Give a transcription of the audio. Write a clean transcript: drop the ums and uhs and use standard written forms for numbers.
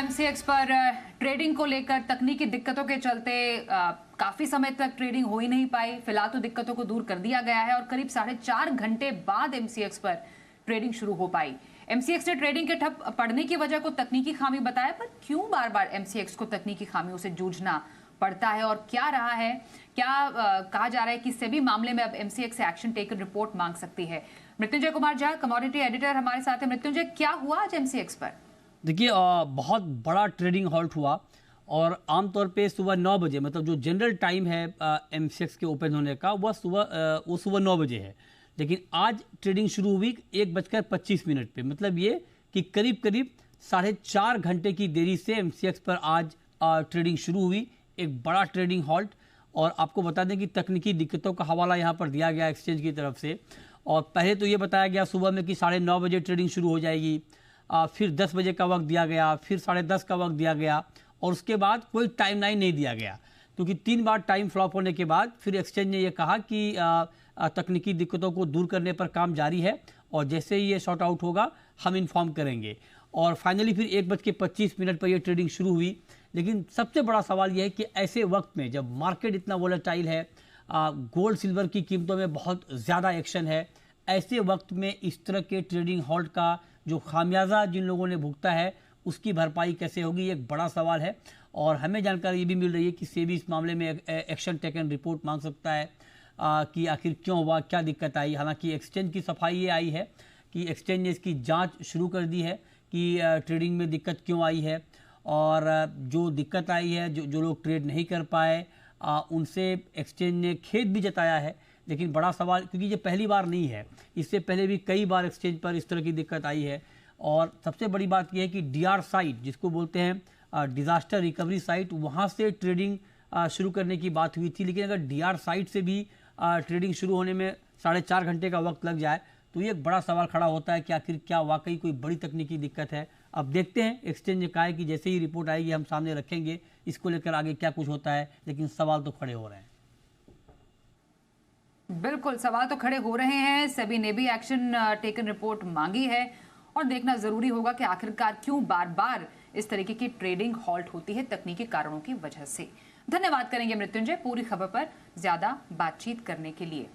MCX पर trading को लेकर तकनीकी दिक्कतों के चलते काफी समय तक ट्रेडिंग हो ही नहीं पाई। फिलहाल तो दिक्कतों को दूर कर दिया गया है और करीब 4.5 घंटे बाद एमसीएक्स पर ट्रेडिंग शुरू हो पाई। एमसीएक्स ने ट्रेडिंग के ठप पड़ने की वजह को तकनीकी खामी बताया, पर क्यों बार बार एमसीएक्स को तकनीकी खामियों से जूझना पड़ता है और क्या रहा है, क्या कहा जा रहा है कि सेबी मामले में अब एमसीएक्स से एक्शन टेकन रिपोर्ट मांग सकती है। मृत्युंजय कुमार झा, कमोडिटी एडिटर हमारे साथ है। मृत्युंजय, क्या हुआ आज एमसीएक्स पर? देखिए, बहुत बड़ा ट्रेडिंग हॉल्ट हुआ और आमतौर पे सुबह 9 बजे, मतलब जो जनरल टाइम है एमसीएक्स के ओपन होने का, वो सुबह 9 बजे है। लेकिन आज ट्रेडिंग शुरू हुई 1:25 पे। मतलब ये कि करीब करीब 4.5 घंटे की देरी से एमसीएक्स पर आज ट्रेडिंग शुरू हुई। एक बड़ा ट्रेडिंग हॉल्ट। और आपको बता दें कि तकनीकी दिक्कतों का हवाला यहाँ पर दिया गया एक्सचेंज की तरफ से। और पहले तो ये बताया गया सुबह में कि 9:30 बजे ट्रेडिंग शुरू हो जाएगी, फिर 10 बजे का वक्त दिया गया, फिर 10:30 का वक्त दिया गया और उसके बाद कोई टाइम लाइन नहीं दिया गया, क्योंकि 3 बार टाइम फ्लॉप होने के बाद फिर एक्सचेंज ने यह कहा कि तकनीकी दिक्कतों को दूर करने पर काम जारी है और जैसे ही ये शॉर्ट आउट होगा हम इन्फॉर्म करेंगे। और फाइनली फिर 1:25 पर यह ट्रेडिंग शुरू हुई। लेकिन सबसे बड़ा सवाल यह है कि ऐसे वक्त में जब मार्केट इतना वोलेटाइल है, गोल्ड सिल्वर की कीमतों में बहुत ज़्यादा एक्शन है, ऐसे वक्त में इस तरह के ट्रेडिंग हॉल्ट का जो खामियाजा जिन लोगों ने भुगता है उसकी भरपाई कैसे होगी, ये एक बड़ा सवाल है। और हमें जानकारी ये भी मिल रही है कि सेबी इस मामले में एक्शन टेकन रिपोर्ट मांग सकता है कि आखिर क्यों हुआ, क्या दिक्कत आई। हालांकि एक्सचेंज की सफाई ये आई है कि एक्सचेंज ने इसकी जांच शुरू कर दी है कि ट्रेडिंग में दिक्कत क्यों आई है और जो दिक्कत आई है, जो लोग ट्रेड नहीं कर पाए उनसे एक्सचेंज ने खेद भी जताया है। लेकिन बड़ा सवाल, क्योंकि ये पहली बार नहीं है, इससे पहले भी कई बार एक्सचेंज पर इस तरह की दिक्कत आई है। और सबसे बड़ी बात यह है कि डीआर साइट, जिसको बोलते हैं डिज़ास्टर रिकवरी साइट, वहाँ से ट्रेडिंग शुरू करने की बात हुई थी। लेकिन अगर डीआर साइट से भी ट्रेडिंग शुरू होने में 4.5 घंटे का वक्त लग जाए तो ये एक बड़ा सवाल खड़ा होता है कि आखिर क्या वाकई कोई बड़ी तकनीकी दिक्कत है। अब देखते हैं, एक्सचेंज ने कहा है कि जैसे ही रिपोर्ट आएगी हम सामने रखेंगे, इसको लेकर आगे क्या कुछ होता है। लेकिन सवाल तो खड़े हो रहे हैं। बिल्कुल, सवाल तो खड़े हो रहे हैं। सेबी ने भी एक्शन टेकन रिपोर्ट मांगी है और देखना जरूरी होगा कि आखिरकार क्यों बार बार इस तरीके की ट्रेडिंग हॉल्ट होती है तकनीकी कारणों की वजह से। धन्यवाद करेंगे मृत्युंजय पूरी खबर पर ज्यादा बातचीत करने के लिए।